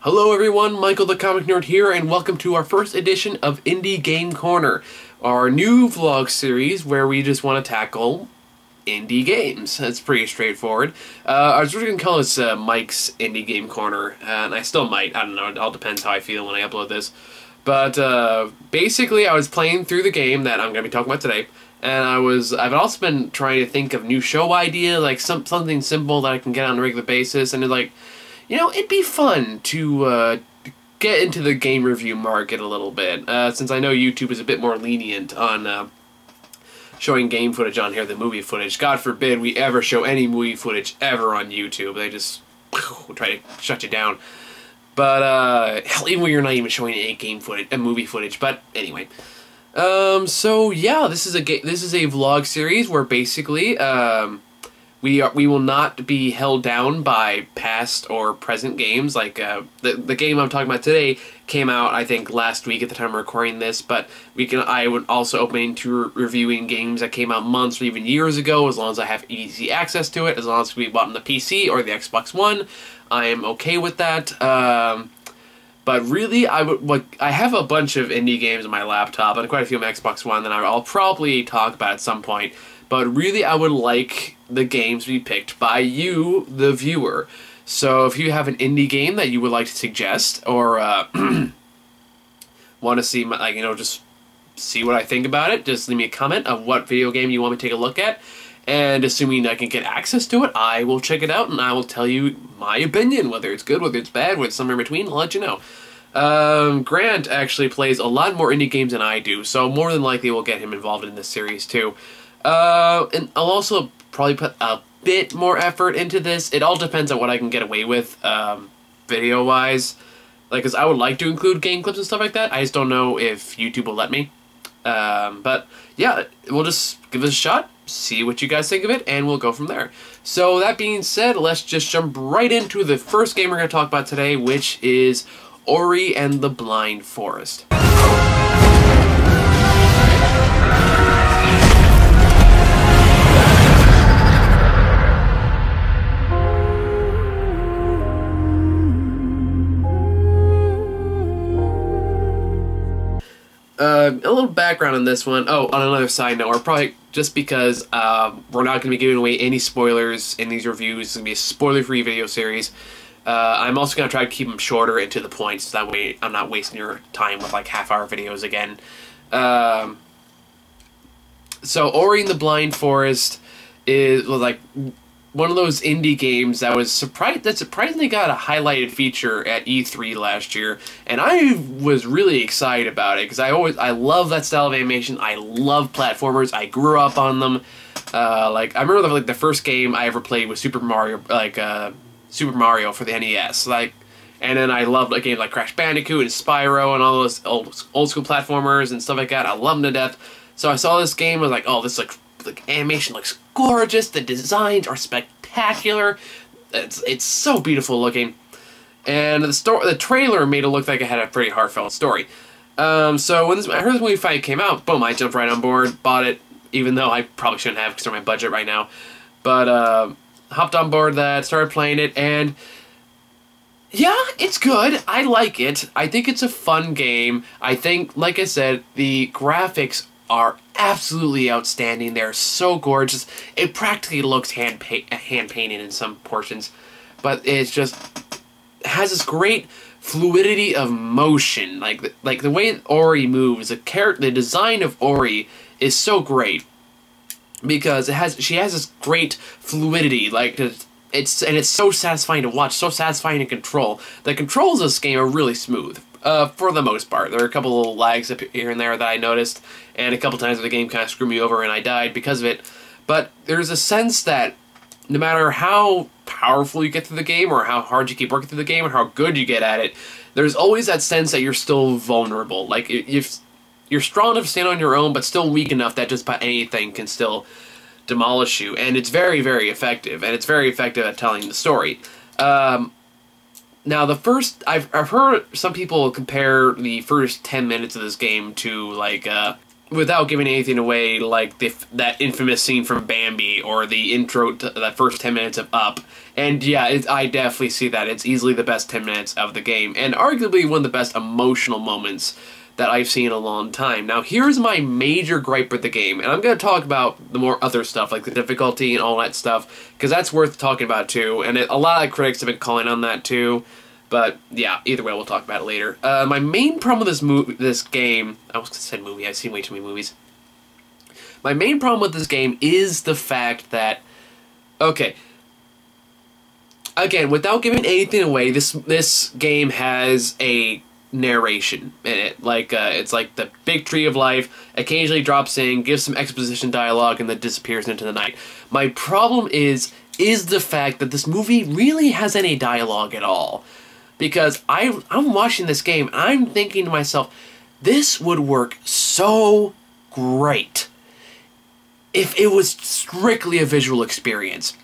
Hello everyone, Michael the Comic Nerd here, and welcome to our first edition of Indie Game Corner, our new vlog series where we just want to tackle indie games. It's pretty straightforward. I was really going to call this Mike's Indie Game Corner, and I still might. I don't know, it all depends how I feel when I upload this. But basically I was playing through the game that I'm going to be talking about today, and I've also been trying to think of new show ideas, like something simple that I can get on a regular basis, and it'd be fun to get into the game review market a little bit, since I know YouTube is a bit more lenient on showing game footage on here than movie footage. God forbid we ever show any movie footage ever on YouTube. They just try to shut you down. But, hell, even when you're not even showing any game footage, movie footage. But, anyway. So, yeah, this is a vlog series where basically, we will not be held down by past or present games. Like the game I'm talking about today came out, I think, last week at the time of recording this. But I would also open to reviewing games that came out months or even years ago, as long as I have easy access to it. As long as we bought on the PC or the Xbox One, I am okay with that. But really, I have a bunch of indie games on my laptop and quite a few on my Xbox One that I'll probably talk about at some point. But really, I would like the games to be picked by you, the viewer. So if you have an indie game that you would like to suggest, or want to see, just see what I think about it, just leave me a comment of what video game you want me to take a look at. And assuming I can get access to it, I will check it out and I will tell you my opinion, whether it's good, whether it's bad, whether it's somewhere in between. I'll let you know. Grant actually plays a lot more indie games than I do, so more than likely we'll get him involved in this series too. And I'll also probably put a bit more effort into this. It all depends on what I can get away with, video-wise. Because I would like to include game clips and stuff like that. I just don't know if YouTube will let me. But, yeah, we'll just give it a shot, see what you guys think of it, and we'll go from there. So, that being said, let's just jump right into the first game we're going to talk about today, which is Ori and the Blind Forest. A little background on this one. Oh, on another side note, we're probably, just because we're not going to be giving away any spoilers in these reviews, it's going to be a spoiler-free video series. I'm also going to try to keep them shorter and to the point, so that way I'm not wasting your time with like half-hour videos again. So Ori and the Blind Forest was like one of those indie games that surprisingly got a highlighted feature at E3 last year, and I was really excited about it because I love that style of animation. I love platformers. I grew up on them. I remember the first game I ever played was Super Mario, Super Mario for the NES. And then I loved a game like Crash Bandicoot and Spyro and all those old school platformers and stuff like that. I love them to death. So I saw this game, I was like, oh, this animation looks gorgeous, the designs are spectacular, it's so beautiful looking, and the trailer made it look like it had a pretty heartfelt story. So when I heard this movie finally came out, boom, I jumped right on board, bought it, even though I probably shouldn't have because of my budget right now, but hopped on board that, started playing it, and yeah, it's good. I like it. I think it's a fun game. I think, like I said, the graphics are absolutely outstanding. They're so gorgeous. It practically looks hand painted in some portions, but it has this great fluidity of motion. Like the way Ori moves, the design of Ori is so great because she has this great fluidity. It's so satisfying to watch, so satisfying to control. The controls of this game are really smooth. For the most part. There are a couple little lags up here and there that I noticed, and a couple times where the game kind of screwed me over and I died because of it. But there's a sense that no matter how powerful you get through the game, or how hard you keep working through the game, or how good you get at it, there's always that sense that you're still vulnerable. Like, you're strong enough to stand on your own, but still weak enough that just about anything can still demolish you. And it's very, very effective, and it's very effective at telling the story. Now, I've heard some people compare the first 10 minutes of this game to, without giving anything away, like that infamous scene from Bambi or the intro to that first 10 minutes of Up. And yeah, I definitely see that. It's easily the best 10 minutes of the game, and arguably one of the best emotional moments that I've seen in a long time. Now, here's my major gripe with the game, and I'm going to talk about the more other stuff, like the difficulty and all that stuff, because that's worth talking about too, and a lot of critics have been calling on that too. But yeah, either way, we'll talk about it later. My main problem with this game, I was going to say movie, I've seen way too many movies. My main problem with this game is the fact that, okay, again, without giving anything away, this game has a narration in it. Like, it's like the big tree of life, occasionally drops in, gives some exposition dialogue, and then disappears into the night. My problem is the fact that this movie really has any dialogue at all. Because I'm watching this game, and I'm thinking to myself, this would work so great if it was strictly a visual experience.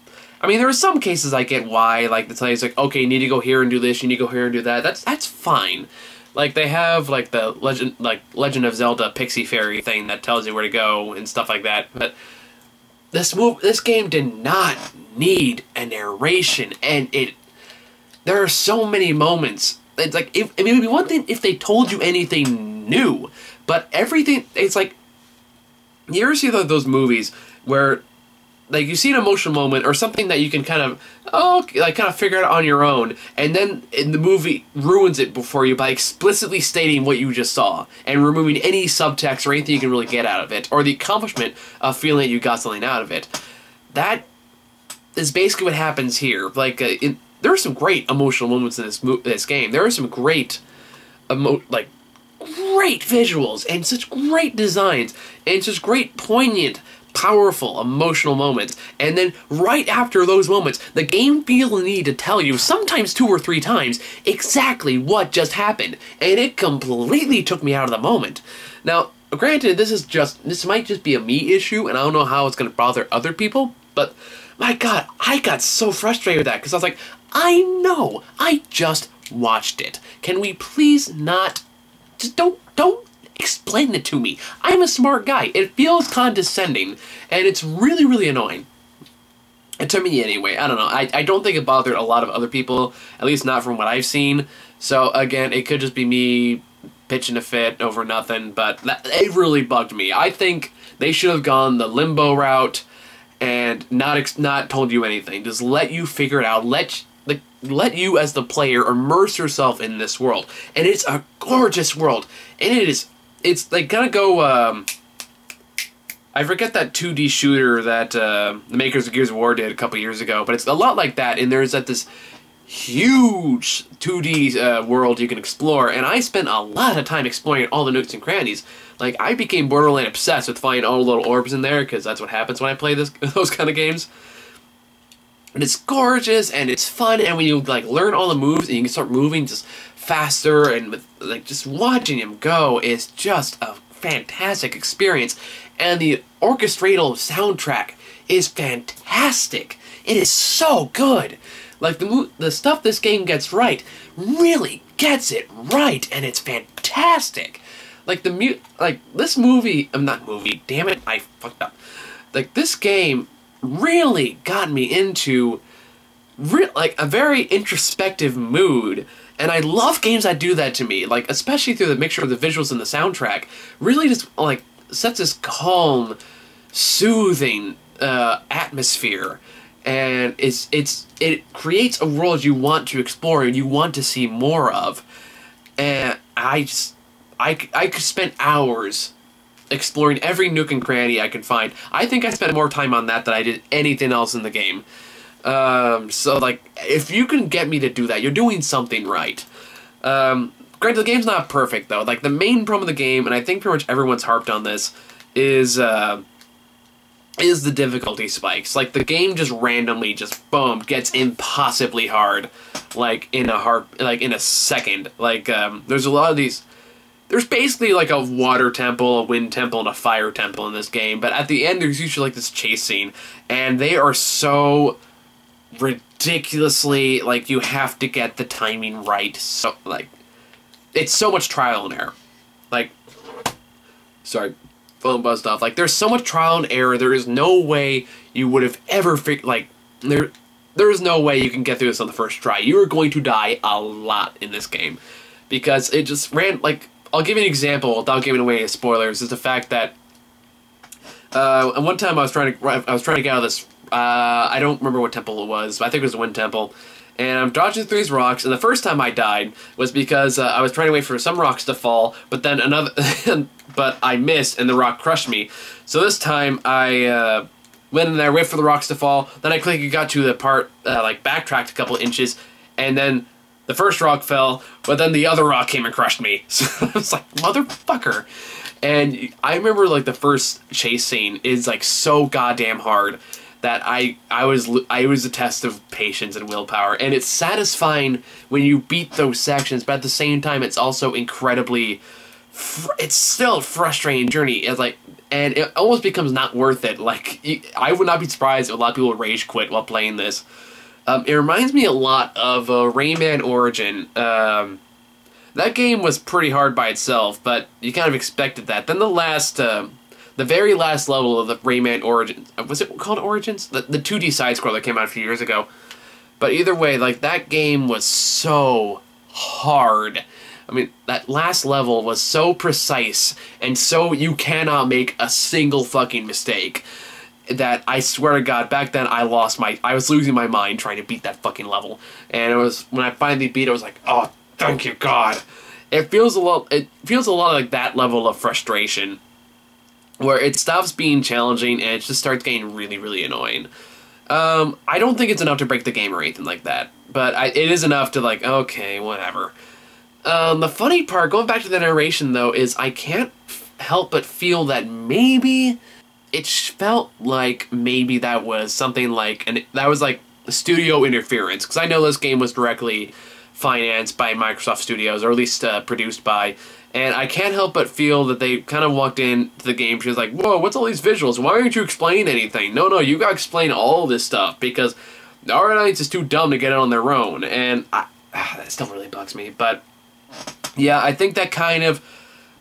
I mean, there are some cases I get why, like, the tell you, it's like, okay, you need to go here and do this, you need to go here and do that. That's fine. Like, they have, like, the Legend of Zelda Pixie Fairy thing that tells you where to go and stuff like that. But this game did not need a narration, and there are so many moments. It's like, it would be one thing if they told you anything new, but everything, it's like, you ever see those movies where, like, you see an emotional moment or something that you can kind of figure out on your own, and then the movie ruins it before you by explicitly stating what you just saw and removing any subtext or anything you can really get out of it, or the accomplishment of feeling that you got something out of it. That is basically what happens here. Like, there are some great emotional moments in this game. There are some great, great visuals and such great designs and such great poignant, powerful, emotional moments. And then right after those moments, the game feels the need to tell you, sometimes 2 or 3 times, exactly what just happened. And it completely took me out of the moment. Now, granted, this might just be a me issue, and I don't know how it's going to bother other people, but my God, I got so frustrated with that, because I was like, I know, I just watched it. Can we please not, just don't explain it to me. I'm a smart guy. It feels condescending, and it's really, really annoying. And to me, anyway, I don't know. I don't think it bothered a lot of other people, at least not from what I've seen. So, again, it could just be me pitching a fit over nothing, but it really bugged me. I think they should have gone the limbo route and not told you anything. Just let you figure it out. Let you, as the player, immerse yourself in this world. And it's a gorgeous world. And it's like gonna go, I forget that 2D shooter that the makers of Gears of War did a couple years ago, but it's a lot like that, and there's this huge 2D world you can explore, and I spent a lot of time exploring all the nooks and crannies. Like, I became borderline obsessed with finding all the little orbs in there, because that's what happens when I play those kind of games. And it's gorgeous, and it's fun, and when you, like, learn all the moves, and you can start moving just faster, and, like, just watching him go is just a fantastic experience. And the orchestral soundtrack is fantastic. It is so good. Like, the stuff this game gets right really gets it right, and it's fantastic. Like, this movie, not movie, damn it, I fucked up. Like, this game really got me into a very introspective mood, and I love games that do that to me, like, especially through the mixture of the visuals and the soundtrack. Really just, like, sets this calm, soothing atmosphere, and it creates a world you want to explore and you want to see more of. And I could spend hours exploring every nook and cranny I could find. I think I spent more time on that than I did anything else in the game. So, like, if you can get me to do that, you're doing something right. Granted, the game's not perfect, though. Like, the main problem of the game, and I think pretty much everyone's harped on this, is the difficulty spikes. Like, the game just randomly boom, gets impossibly hard, like, in a second. Like, there's a lot of these. There's basically like a water temple, a wind temple, and a fire temple in this game, but at the end there's usually like this chase scene, and they are so ridiculously, like, you have to get the timing right. So, like, it's so much trial and error. Like, sorry. phone buzzed off. Like, there's so much trial and error. There is no way you would have ever there is no way you can get through this on the first try. You are going to die a lot in this game because it just ran like. I'll give you an example without giving away any spoilers. Is the fact that one time I was trying to get out of this. I don't remember what temple it was, but I think it was the Wind Temple. And I'm dodging through these rocks, and the first time I died was because I was trying to wait for some rocks to fall, but then but I missed, and the rock crushed me. So this time I went in there, wait for the rocks to fall, then I quickly got to the part, like backtracked a couple inches, and then the first rock fell, but then the other rock came and crushed me. So I was like, motherfucker. And I remember like the first chase scene is like so goddamn hard that I was a test of patience and willpower, and it's satisfying when you beat those sections, but at the same time it's also incredibly it's still a frustrating journey. It's like, and it almost becomes not worth it. Like, I would not be surprised if a lot of people rage quit while playing this. It reminds me a lot of Rayman Origin. That game was pretty hard by itself, but you kind of expected that. Then the very last level of the Rayman Origins, was it called Origins? The 2D side-scroller that came out a few years ago. But either way, like, that game was so hard. I mean, that last level was so precise, and so you cannot make a single fucking mistake, that I swear to God, back then I was losing my mind trying to beat that fucking level. And it was, when I finally beat it, I was like, oh, thank you, God. It feels a lot like that level of frustration, where it stops being challenging and it just starts getting really, really annoying. I don't think it's enough to break the game or anything like that, but it is enough to, like, okay, whatever. The funny part, going back to the narration, though, is I can't help but feel that maybe it felt like maybe that was something like, that was like studio interference, because I know this game was directly financed by Microsoft Studios, or at least produced by, and I can't help but feel that they kind of walked into the game, she was like, whoa, what's all these visuals? Why aren't you explaining anything? No, you gotta explain all this stuff, because the Aranites is too dumb to get it on their own, and that still really bugs me, but yeah, I think that kind of,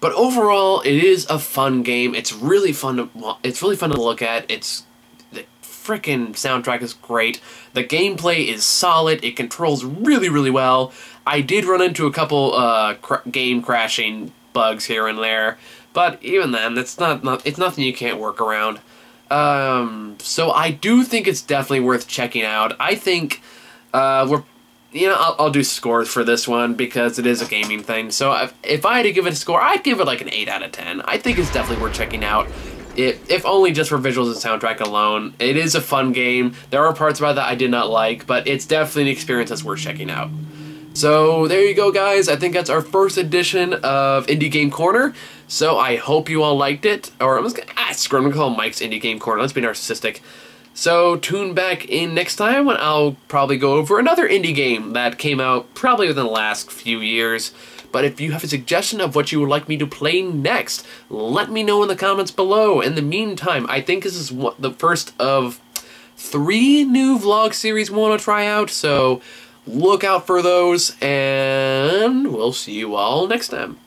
but overall, it is a fun game. It's really fun to look at. The frickin' soundtrack is great. The gameplay is solid. It controls really, really well. I did run into a couple game crashing bugs here and there, but even then, it's nothing you can't work around. So I do think it's definitely worth checking out. I think I'll do scores for this one because it is a gaming thing. So if I had to give it a score, I'd give it like an 8 out of 10. I think it's definitely worth checking out, if only just for visuals and soundtrack alone. It is a fun game. There are parts about that I did not like, but it's definitely an experience that's worth checking out. So there you go, guys. I think that's our first edition of Indie Game Corner. So I hope you all liked it. Or I'm just gonna call Mike's Indie Game Corner. Let's be narcissistic. So tune back in next time when I'll probably go over another indie game that came out probably within the last few years. But if you have a suggestion of what you would like me to play next, let me know in the comments below. In the meantime, I think this is the first of 3 new vlog series we want to try out, so look out for those, and we'll see you all next time.